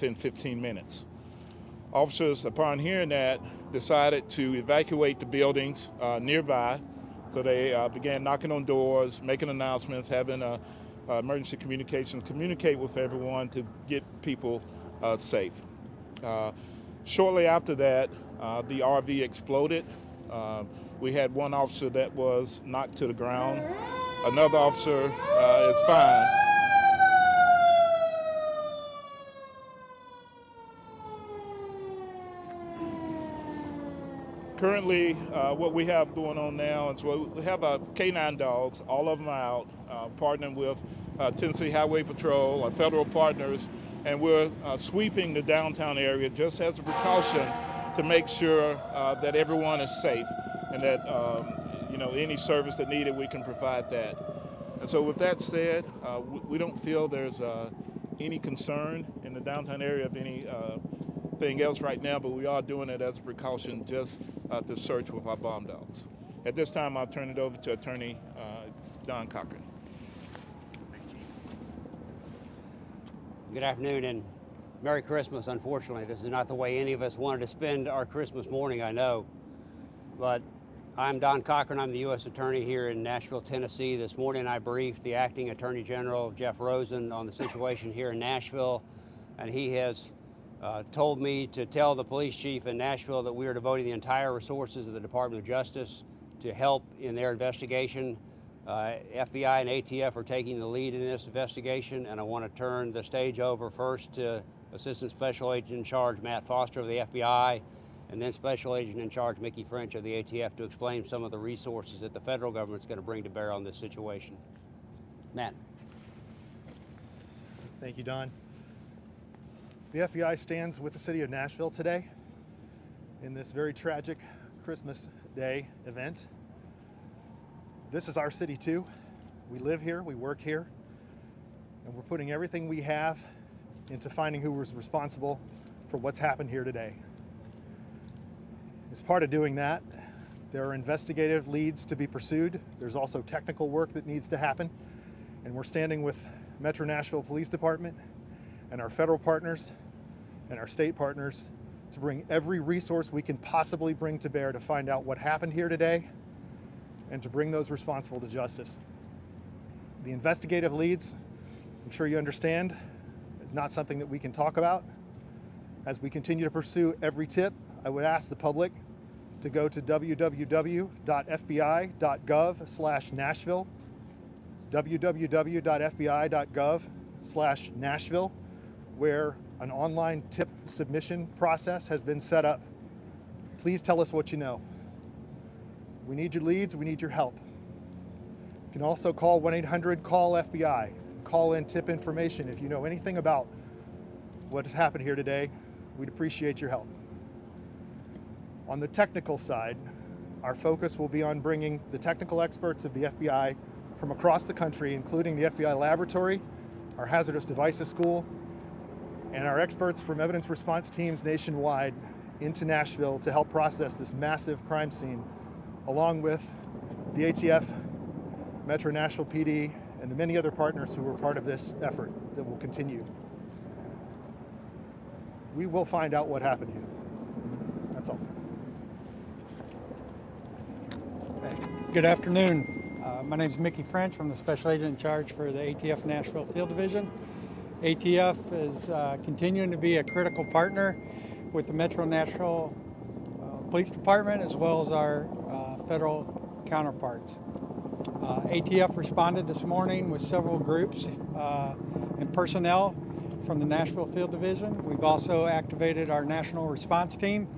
within 15 minutes. Officers, upon hearing that, decided to evacuate the buildings nearby. So they began knocking on doors, making announcements, having emergency communications, communicate with everyone to get people safe. Shortly after that, the RV exploded. We had one officer that was knocked to the ground. Another officer is fine. Currently, what we have going on now is we have K9 dogs. All of them are out, partnering with Tennessee Highway Patrol, our federal partners, and we're sweeping the downtown area just as a precaution to make sure that everyone is safe and that any service that needed, we can provide that. And so with that said, we don't feel there's any concern in the downtown area of anything else right now, but we are doing it as a precaution just to search with our bomb dogs. At this time, I'll turn it over to Attorney Don Cochran. Good afternoon and Merry Christmas. Unfortunately, this is not the way any of us wanted to spend our Christmas morning, I know. But I'm Don Cochran. I'm the U.S. Attorney here in Nashville, Tennessee. This morning I briefed the Acting Attorney General, Jeff Rosen, on the situation here in Nashville, and he has told me to tell the police chief in Nashville that we are devoting the entire resources of the Department of Justice to help in their investigation. FBI and ATF are taking the lead in this investigation, and I want to turn the stage over first to Assistant Special Agent in Charge Matt Foster of the FBI, and then Special Agent in Charge Mickey French of the ATF to explain some of the resources that the federal government is going to bring to bear on this situation. Matt. Thank you, Don. The FBI stands with the city of Nashville today in this very tragic Christmas Day event. This is our city too. We live here, we work here, and we're putting everything we have into finding who was responsible for what's happened here today. As part of doing that, there are investigative leads to be pursued. There's also technical work that needs to happen, and we're standing with Metro Nashville Police Department and our federal partners and our state partners to bring every resource we can possibly bring to bear to find out what happened here today and to bring those responsible to justice. The investigative leads, I'm sure you understand, is not something that we can talk about. As we continue to pursue every tip, I would ask the public to go to www.fbi.gov/Nashville. It's www.fbi.gov/Nashville, where an online tip submission process has been set up. Please tell us what you know. We need your leads, we need your help. You can also call 1-800-CALL-FBI. Call in tip information if you know anything about what has happened here today. We'd appreciate your help. On the technical side, our focus will be on bringing the technical experts of the FBI from across the country, including the FBI laboratory, our hazardous devices school, and our experts from evidence response teams nationwide into Nashville to help process this massive crime scene, along with the ATF, Metro Nashville PD, and the many other partners who were part of this effort that will continue. We will find out what happened here. That's all. Good afternoon. My name is Mickey French. I'm the Special Agent in charge for the ATF Nashville Field Division. ATF is continuing to be a critical partner with the Metro Nashville Police Department as well as our federal counterparts. ATF responded this morning with several groups and personnel from the Nashville Field Division. We've also activated our national response team.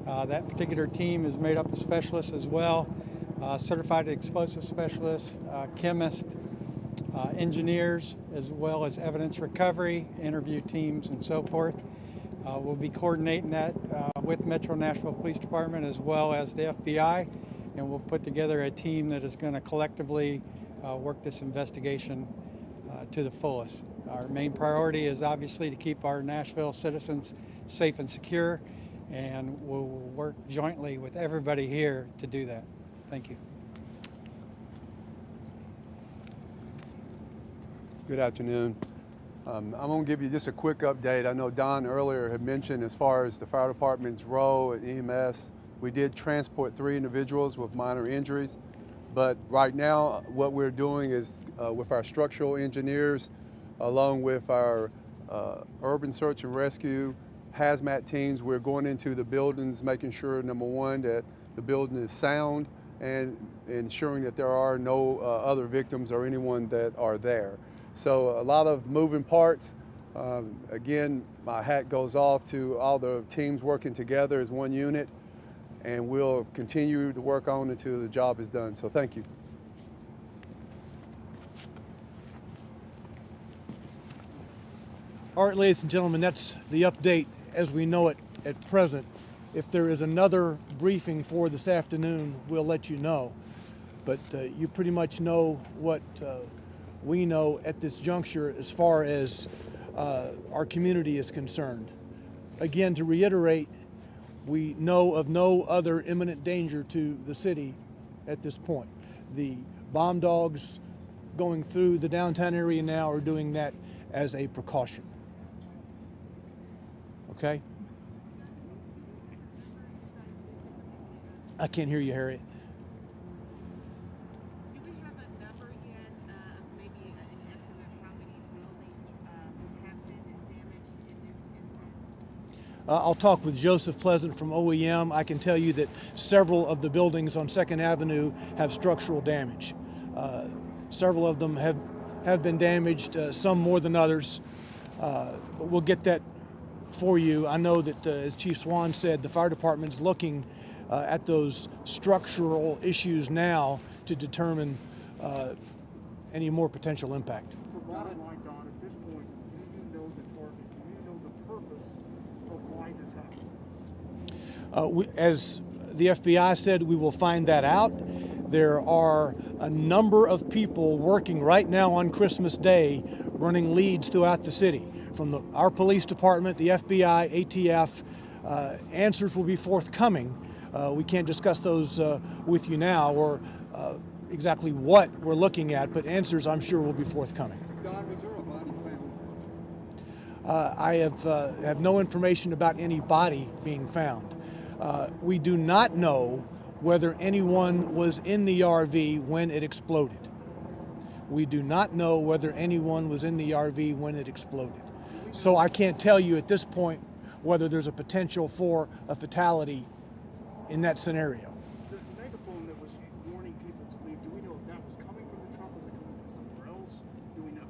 That particular team is made up of specialists as well, certified explosive specialists, chemists, engineers, as well as evidence recovery, interview teams, and so forth. We'll be coordinating that with Metro Nashville Police Department as well as the FBI, and we'll put together a team that is going to collectively work this investigation to the fullest. Our main priority is obviously to keep our Nashville citizens safe and secure, and we'll work jointly with everybody here to do that. Thank you. Good afternoon. I'm going to give you just a quick update. I know Don earlier had mentioned as far as the fire department's role at EMS, we did transport 3 individuals with minor injuries, but right now what we're doing is with our structural engineers, along with our urban search and rescue, hazmat teams, we're going into the buildings, making sure, number one, that the building is sound and ensuring that there are no other victims or anyone that are there. So a lot of moving parts. Again, my hat goes off to all the teams working together as one unit, and we'll continue to work on until the job is done. So thank you. All right, ladies and gentlemen, that's the update as we know it at present. If there is another briefing for this afternoon, we'll let you know. But you pretty much know what we know at this juncture as far as our community is concerned. Again, to reiterate, we know of no other imminent danger to the city at this point. The bomb dogs going through the downtown area now are doing that as a precaution. Okay? I can't hear you, Harriet. Do we have a number yet of maybe an estimate of how many buildings have been damaged in this incident? I'll talk with Joseph Pleasant from OEM. I can tell you that several of the buildings on 2nd Avenue have structural damage. Several of them have been damaged, some more than others. But we'll get that for you. I know that, as Chief Swan said, the fire department's looking at those structural issues now to determine any more potential impact. The bottom line, Don, at this point, do you know the target? Do you know the purpose of why this happened? As the FBI said, we will find that out. There are a number of people working right now on Christmas Day running leads throughout the city. From our police department, the FBI, ATF, answers will be forthcoming. We can't discuss those with you now or exactly what we're looking at, but answers I'm sure will be forthcoming. Don, was there a body found? I have no information about any body being found. We do not know whether anyone was in the RV when it exploded. We do not know whether anyone was in the RV when it exploded. So I can't tell you at this point whether there's a potential for a fatality in that scenario. The megaphone that was warning people to leave, do we know if that was coming from the truck? Was it coming from somewhere else? Do we know?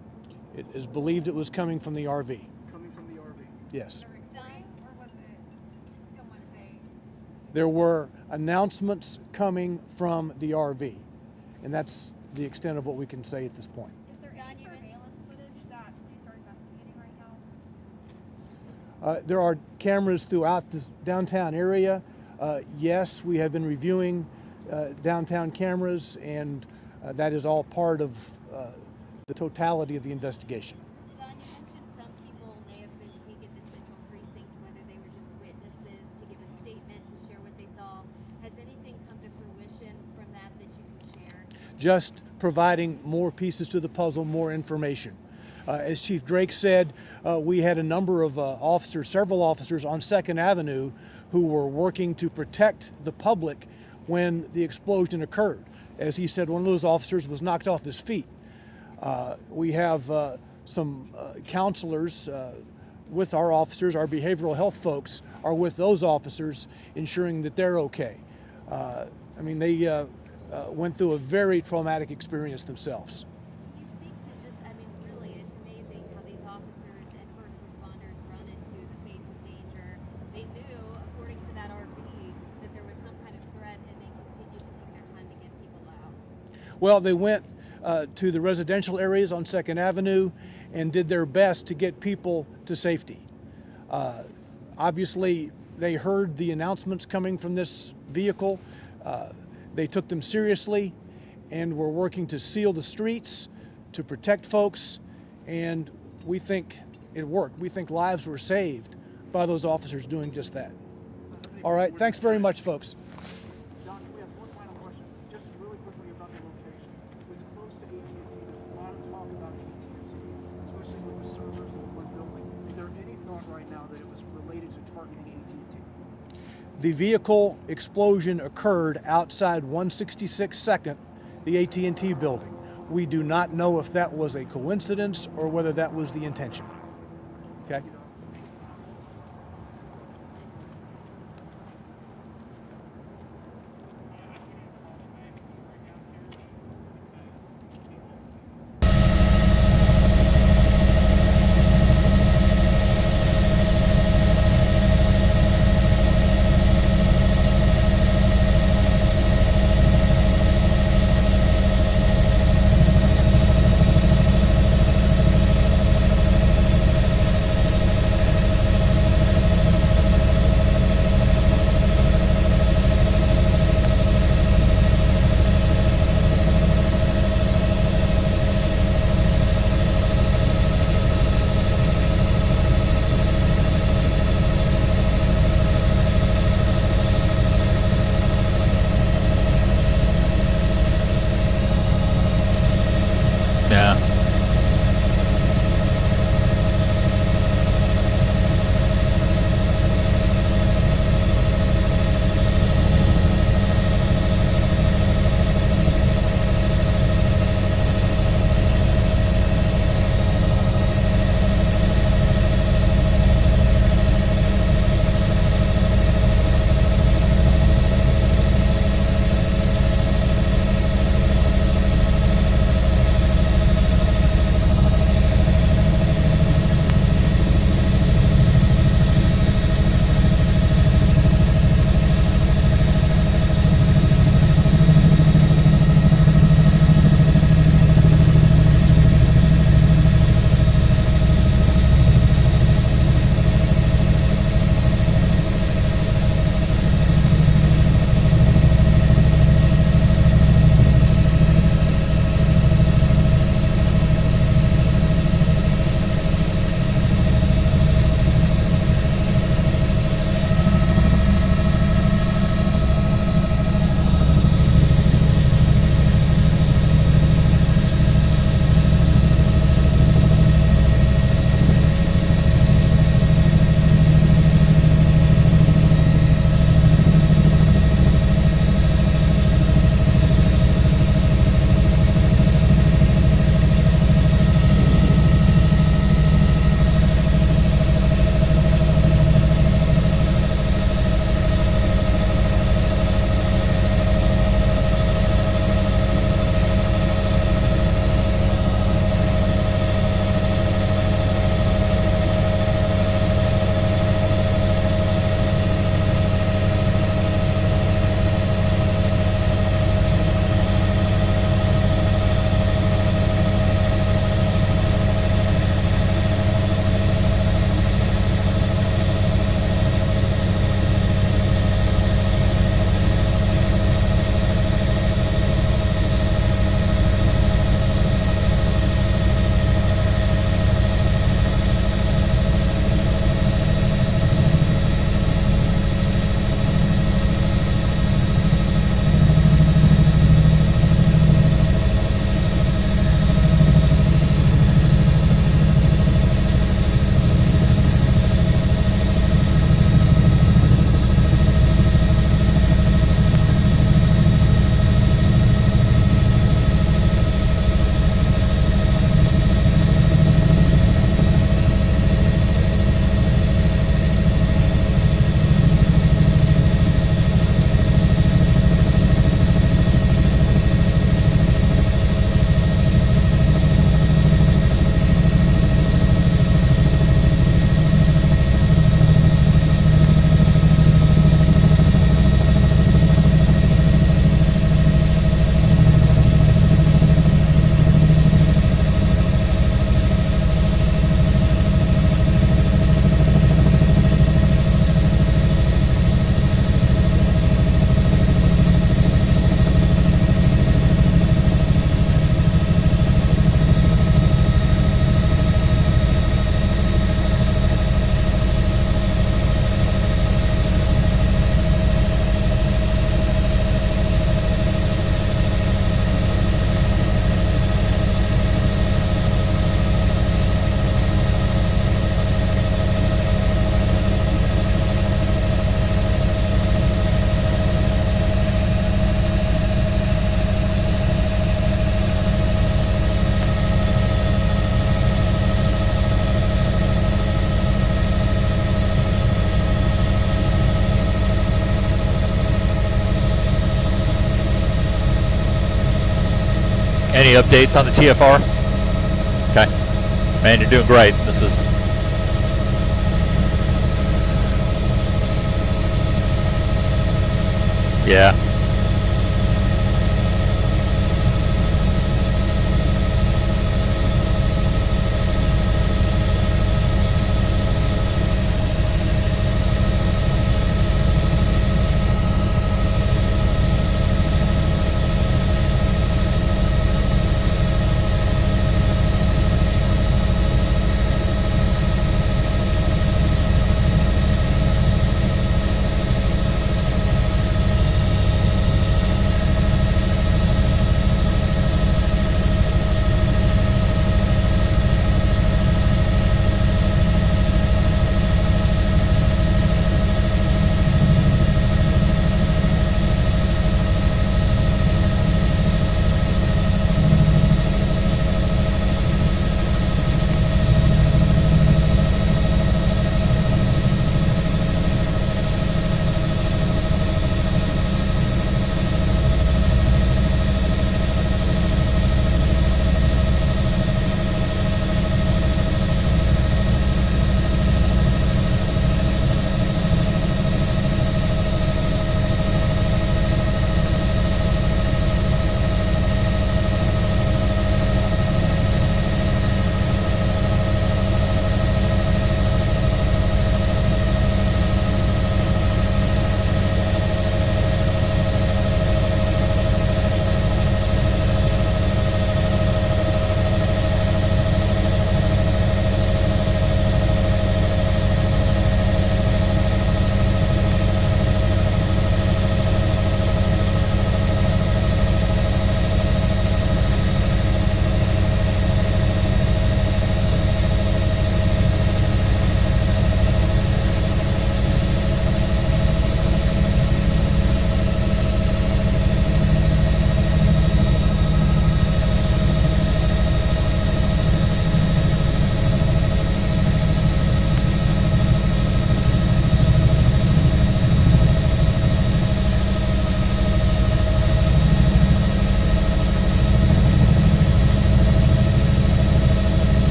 It is believed it was coming from the RV. Coming from the RV? Yes. Dying, or was it someone saying? There were announcements coming from the RV, and that's the extent of what we can say at this point. Is there any surveillance footage that police are investigating right now? There are cameras throughout this downtown area. Yes, we have been reviewing downtown cameras, and that is all part of the totality of the investigation. Don, you mentioned some people may have been taken to Central Precinct, whether they were just witnesses to give a statement, to share what they saw. Has anything come to fruition from that that you can share? Just providing more pieces to the puzzle, more information. As Chief Drake said, we had a number of officers, several officers on 2nd Avenue who were working to protect the public when the explosion occurred. As he said, one of those officers was knocked off his feet. We have some counselors with our officers, our behavioral health folks are with those officers, ensuring that they're okay. I mean, they went through a very traumatic experience themselves. Can you speak to just, I mean, really, it's amazing how these officers and first responders run into the face of danger. They knew, according to that RV, that there was some kind of threat, and they continued to take their time to get people out. Well, they went to the residential areas on 2nd Avenue and did their best to get people to safety. Obviously, they heard the announcements coming from this vehicle. They took them seriously and were working to seal the streets, to protect folks, and we think it worked. We think lives were saved by those officers doing just that. All right, thanks very much, folks. Don, can we ask one final question? Just really quickly about the location. It's close to AT&T. There's a lot of talk about AT&T, especially with the servers now that it was related to targeting AT&T? The vehicle explosion occurred outside 166 Second, the AT&T building. We do not know if that was a coincidence or whether that was the intention. Okay? Any updates on the TFR? Okay. Man, you're doing great. This is... Yeah.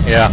Yeah.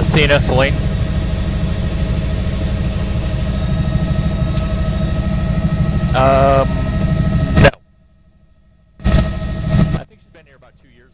Cena, Celine. No. I think she's been here about 2 years.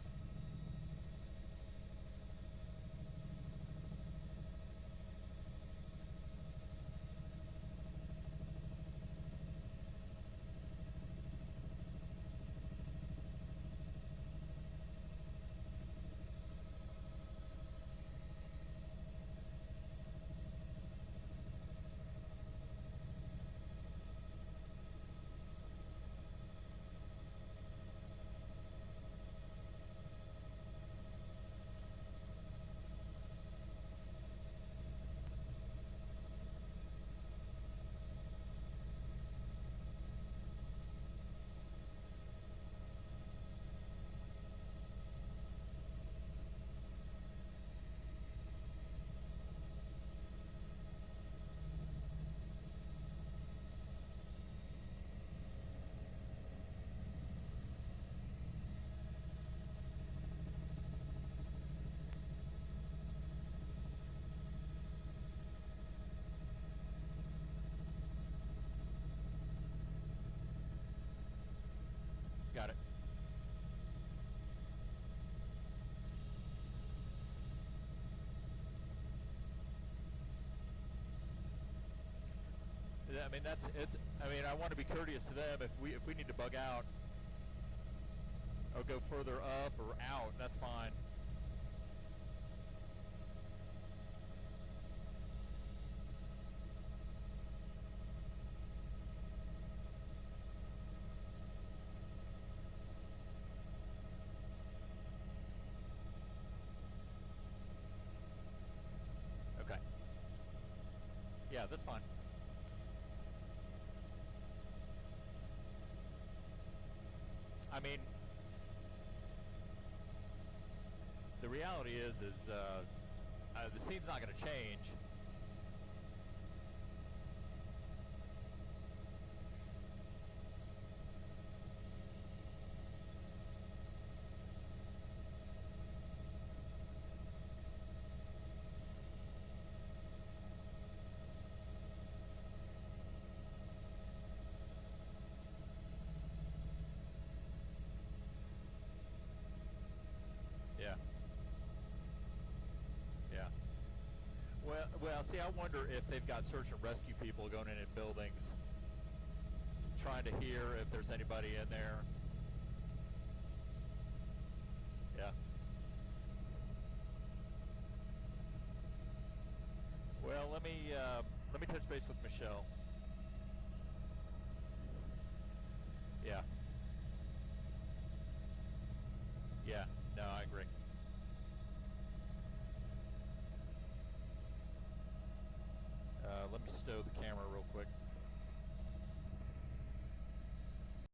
I mean, that's it. I mean, I want to be courteous to them. If we need to bug out or go further up or out, that's fine. Okay. Yeah, that's fine. I mean, the reality is the scene's not going to change. Yeah. Yeah. Well, see, I wonder if they've got search and rescue people going in buildings, trying to hear if there's anybody in there. Yeah. Well, let me touch base with Michelle.